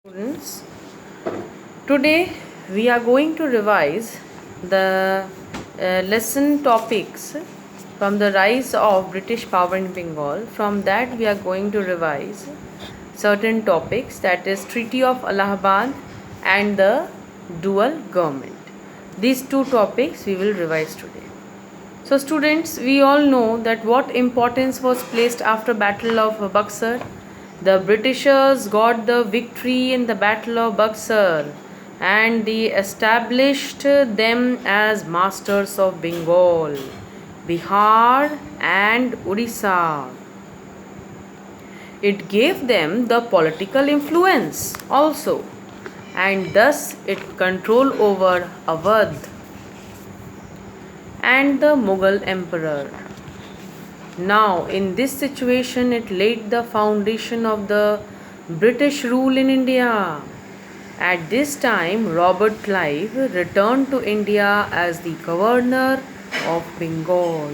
Students, today we are going to revise the lesson topics from the rise of British power in Bengal. From that, we are going to revise certain topics, that is Treaty of Allahabad and the dual government. These two topics we will revise today. So students, we all know that what importance was placed after Battle of Buxar. The Britishers got the victory in the Battle of Buxar and they established them as masters of Bengal, Bihar and Odisha. It gave them the political influence also, and thus it control over Awadh and the Mughal emperor. Now, in this situation, it laid the foundation of the British rule in India. At this time, Robert Clive returned to India as the governor of Bengal.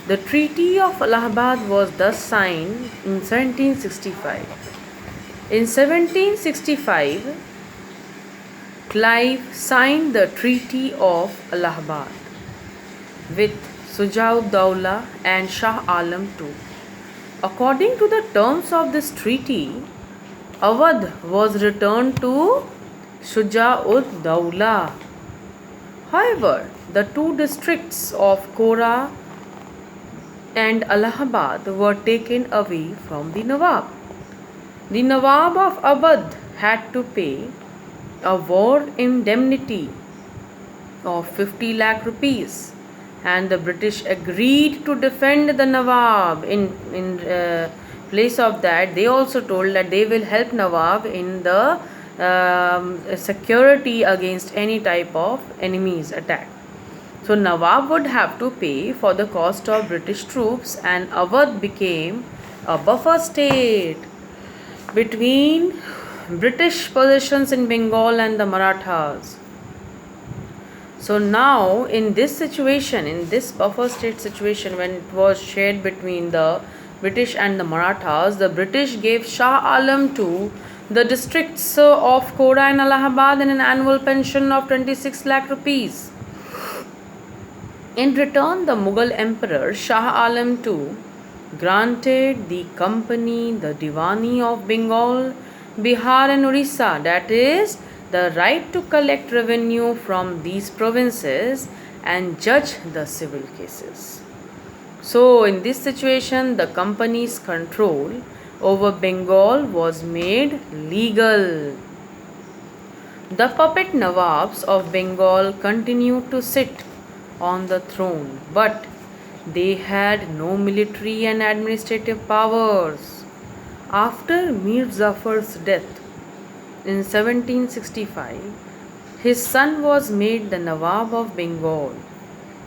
The Treaty of Allahabad was thus signed in 1765. In 1765, Clive signed the Treaty of Allahabad with Shuja-ud-Dawla and Shah Alam II. According to the terms of this treaty, Awadh was returned to Shuja-ud-Dawla. However, the two districts of Kora and Allahabad were taken away from the Nawab. The Nawab of Awadh had to pay a war indemnity of 50 lakh rupees, and the British agreed to defend the Nawab. In place of that, they also told that they will help Nawab in the security against any type of enemies attack. So Nawab would have to pay for the cost of British troops, and Awadh became a buffer state between British possessions in Bengal and the Marathas. So now in this situation, in this buffer state situation, when it was shared between the British and the Marathas, the British gave Shah Alam II the districts of Kora and Allahabad and an annual pension of 26 lakh rupees. In return, the Mughal Emperor Shah Alam II granted the company the Diwani of Bengal, Bihar and Odisha, that is, the right to collect revenue from these provinces and judge the civil cases. So, in this situation, the company's control over Bengal was made legal. The puppet Nawabs of Bengal continued to sit on the throne, but they had no military and administrative powers. After Mir Zafar's death in 1765, his son was made the Nawab of Bengal.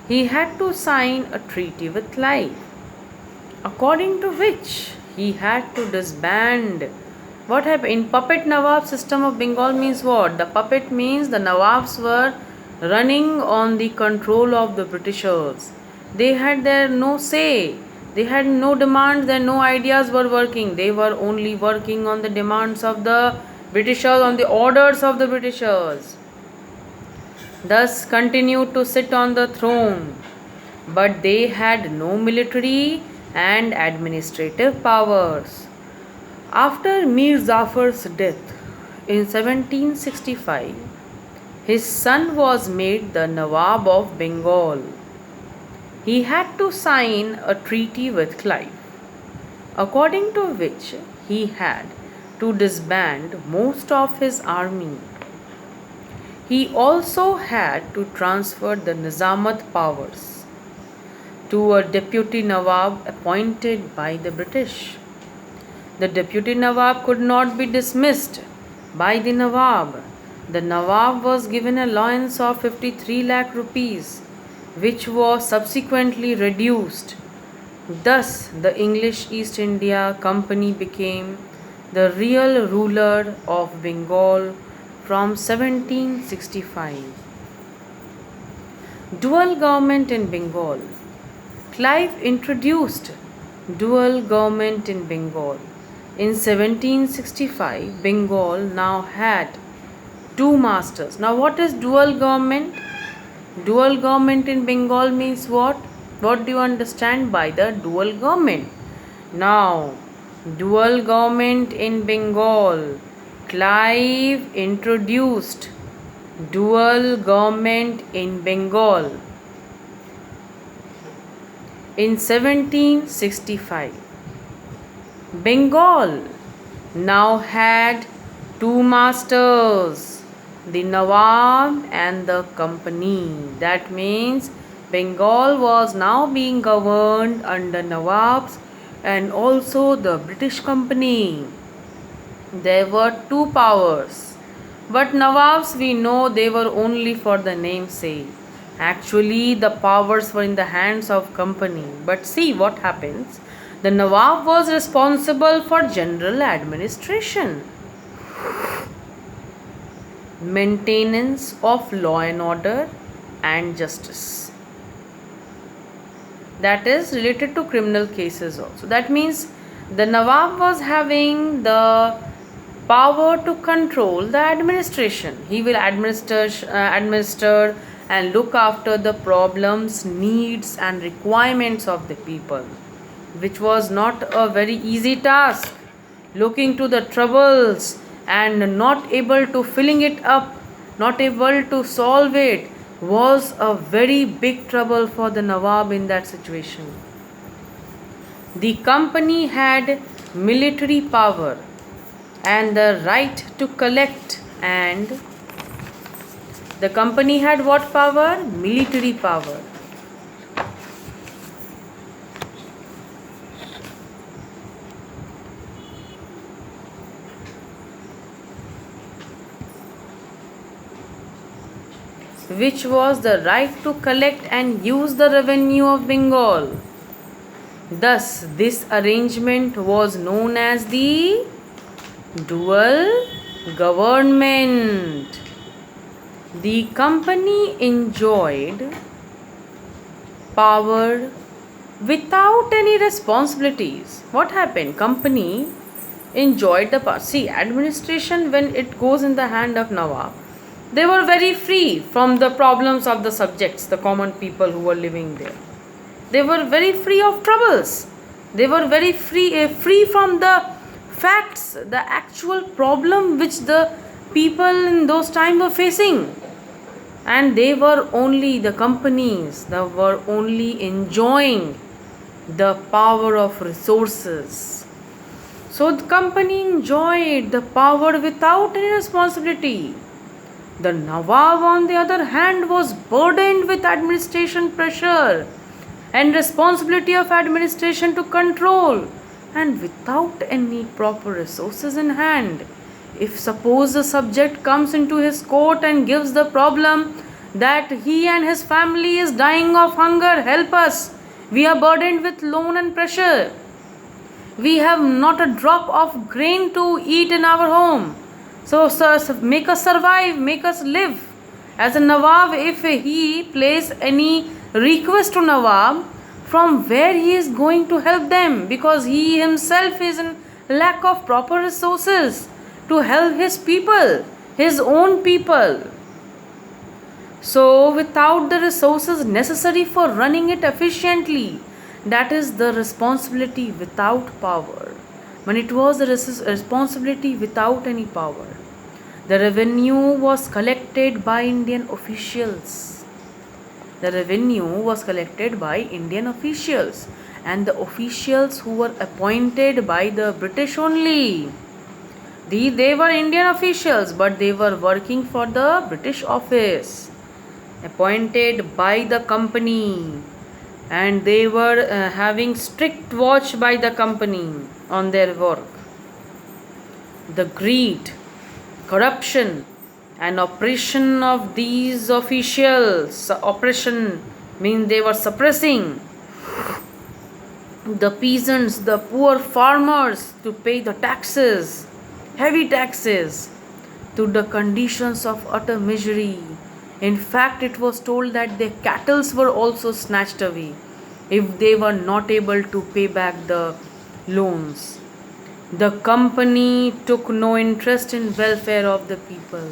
He had to sign a treaty with Clive, according to which he had to disband. What happened? In puppet Nawab system of Bengal means what? The puppet means the Nawabs were running on the control of the Britishers. They had their no say. They had no demands, their no ideas were working. They were only working on the demands of the Britishers, on the orders of the Britishers. Thus continued to sit on the throne, but they had no military and administrative powers. After Mir Zafar's death in 1765, his son was made the Nawab of Bengal. He had to sign a treaty with Clive, according to which he had to disband most of his army. He also had to transfer the Nizamat powers to a deputy Nawab appointed by the British. The deputy Nawab could not be dismissed by the Nawab. The Nawab was given an allowance of 53 lakh rupees, which was subsequently reduced. Thus, the English East India Company became the real ruler of Bengal from 1765. Dual government in Bengal. Clive introduced dual government in Bengal In 1765, Bengal now had two masters. Now, what is dual government? Dual government in Bengal means what? What do you understand by the dual government? Now, dual government in Bengal. Clive introduced dual government in Bengal in 1765. Bengal now had two masters, the Nawab and the Company. That means Bengal was now being governed under Nawabs and also the British Company. There were two powers, but Nawabs, we know, they were only for the namesake. Actually, the powers were in the hands of Company. But see what happens. The Nawab was responsible for general administration, maintenance of law and order and justice. That is related to criminal cases also. That means the Nawab was having the power to control the administration. He will administer and look after the problems, needs and requirements of the people, which was not a very easy task. Looking to the troubles and not able to filling it up, not able to solve it, was a very big trouble for the Nawab in that situation. The Company had military power and the right to collect, and the Company had what power? Military power. Which was the right to collect and use the revenue of Bengal. Thus, this arrangement was known as the dual government. The Company enjoyed power without any responsibilities. What happened? Company enjoyed the power. See, administration, when it goes in the hand of Nawab, they were very free from the problems of the subjects, the common people who were living there. They were very free of troubles. They were very free from the facts, the actual problem which the people in those times were facing. And they were only, the companies, they were only enjoying the power of resources. So the Company enjoyed the power without any responsibility. The Nawab, on the other hand, was burdened with administration pressure and responsibility of administration to control, and without any proper resources in hand. If suppose a subject comes into his court and gives the problem that he and his family is dying of hunger, help us, we are burdened with loan and pressure, we have not a drop of grain to eat in our home, so make us survive, make us live. As a Nawab, if he place any request to Nawab, from where he is going to help them, because he himself is in lack of proper resources to help his people, his own people. So without the resources necessary for running it efficiently, that is the responsibility without power. When it was the responsibility without any power, the revenue was collected by Indian officials. The revenue was collected by Indian officials, and the officials who were appointed by the British only. They were Indian officials, but they were working for the British office, appointed by the Company, and they were having strict watch by the Company on their work. The greed, corruption and oppression of these officials, oppression means they were suppressing the peasants, the poor farmers to pay the taxes, heavy taxes, to the conditions of utter misery. In fact, it was told that their cattle were also snatched away if they were not able to pay back the loans. The company took no interest in welfare of the people.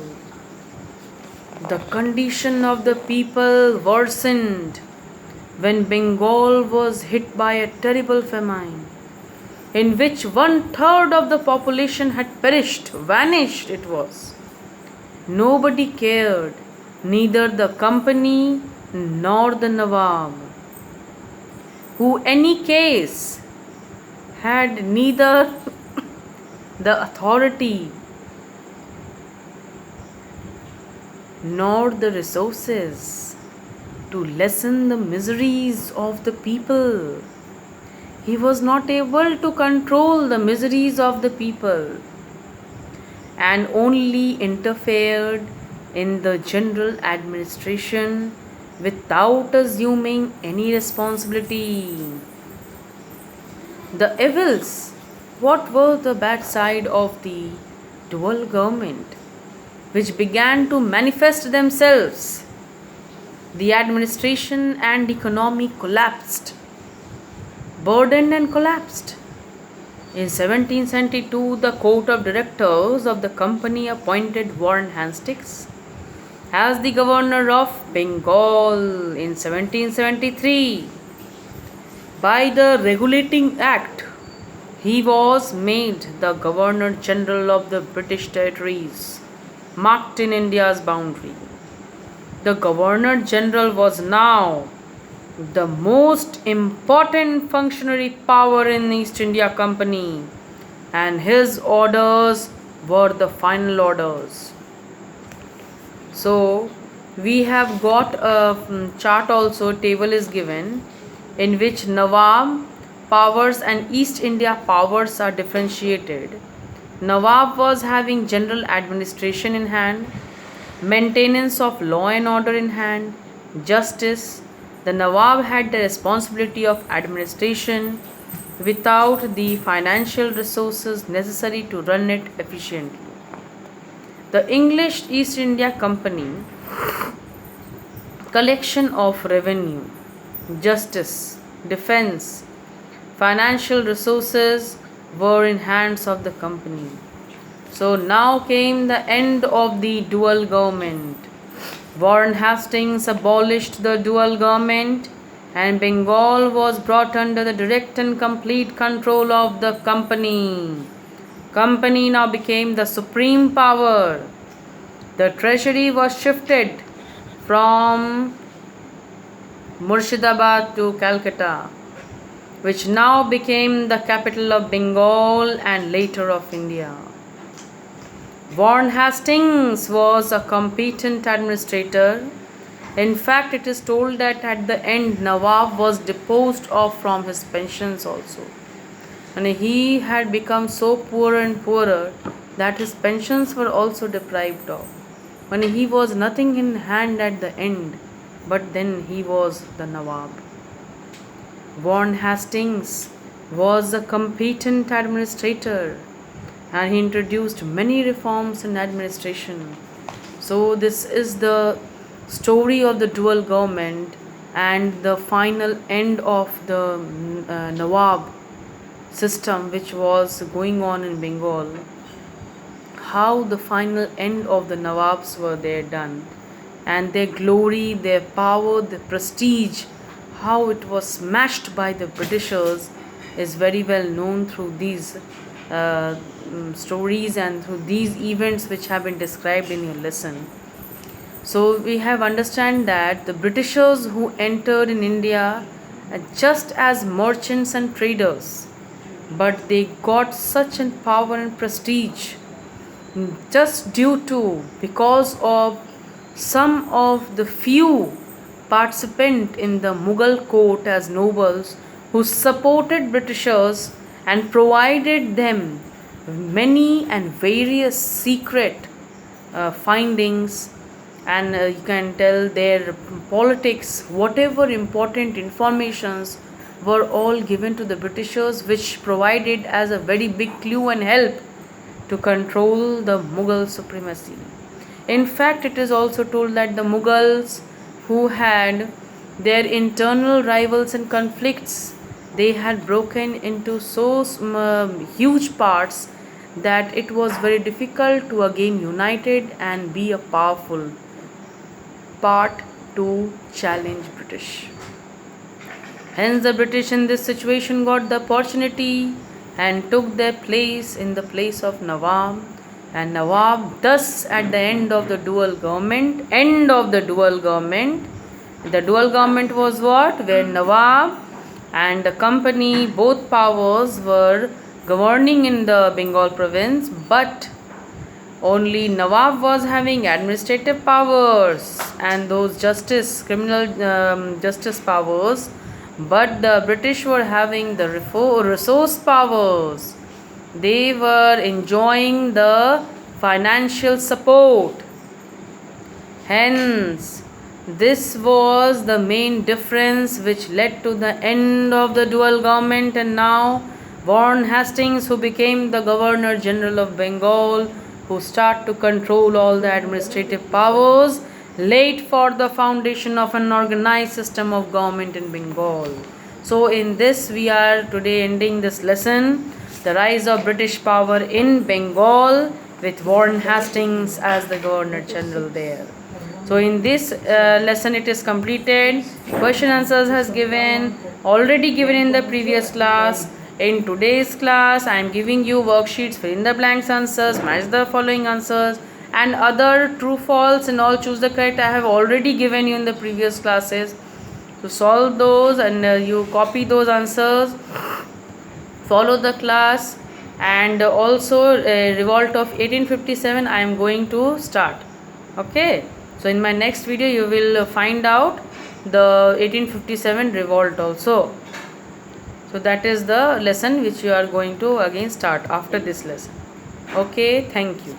The condition of the people worsened when Bengal was hit by a terrible famine, in which 1/3 of the population had perished, vanished it was. Nobody cared, neither the company nor the Nawab, who any case had neither the authority nor the resources to lessen the miseries of the people. He was not able to control the miseries of the people and only interfered in the general administration without assuming any responsibility. The evils, what were the bad side of the dual government, which began to manifest themselves? The administration and economy collapsed, burdened and collapsed. In 1772, the court of directors of the company appointed Warren Hastings as the governor of Bengal. In 1773, by the Regulating Act, he was made the Governor General of the British territories, marked in India's boundary. The Governor General was now the most important functionary power in East India Company, and his orders were the final orders. So we have got a chart also, table is given, in which Nawab powers and East India powers are differentiated. Nawab was having general administration in hand, maintenance of law and order in hand, justice. The Nawab had the responsibility of administration without the financial resources necessary to run it efficiently. The English East India Company, collection of revenue, justice, defense, financial resources were in hands of the company. So now came the end of the dual government. Warren Hastings abolished the dual government and Bengal was brought under the direct and complete control of the company. Company now became the supreme power. The treasury was shifted from Murshidabad to Calcutta, which now became the capital of Bengal and later of India. Warren Hastings was a competent administrator. In fact, it is told that at the end, Nawab was deposed off from his pensions also. And he had become so poor and poorer that his pensions were also deprived of. When he was nothing in hand at the end, but then he was the Nawab. Warren Hastings was a competent administrator and he introduced many reforms in administration. So this is the story of the dual government and the final end of the Nawab system which was going on in Bengal. How the final end of the Nawabs were there done, and their glory, their power, their prestige, how it was smashed by the Britishers is very well known through these stories and through these events which have been described in your lesson. So we have understand that the Britishers who entered in India just as merchants and traders, but they got such a power and prestige just due to because of some of the few participant in the Mughal court as nobles who supported Britishers and provided them many and various secret findings, and you can tell their politics, whatever important informations were all given to the Britishers, which provided as a very big clue and help to control the Mughal supremacy. In fact, it is also told that the Mughals, who had their internal rivals and conflicts, they had broken into so huge parts that it was very difficult to again united and be a powerful part to challenge British. Hence, the British in this situation got the opportunity and took their place in the place of Nawab. And Nawab, thus, at the end of the dual government, the dual government was what? Where Nawab and the company, both powers were governing in the Bengal province, but only Nawab was having administrative powers and those criminal justice powers, but the British were having the resource powers. They were enjoying the financial support. Hence, this was the main difference which led to the end of the dual government, and now Warren Hastings, who became the Governor General of Bengal, who start to control all the administrative powers, laid for the foundation of an organized system of government in Bengal. So in this we are today ending this lesson, the rise of British power in Bengal with Warren Hastings as the Governor General there. So in this lesson it is completed. Question answers has already given in the previous class. In today's class, I am giving you worksheets, fill in the blanks answers, match the following answers, and other true, false, and all choose the correct. I have already given you in the previous classes. So solve those and you copy those answers. Follow the class, and also revolt of 1857 I am going to start. Okay. So in my next video you will find out the 1857 revolt also. So that is the lesson which you are going to again start after this lesson. Okay, thank you.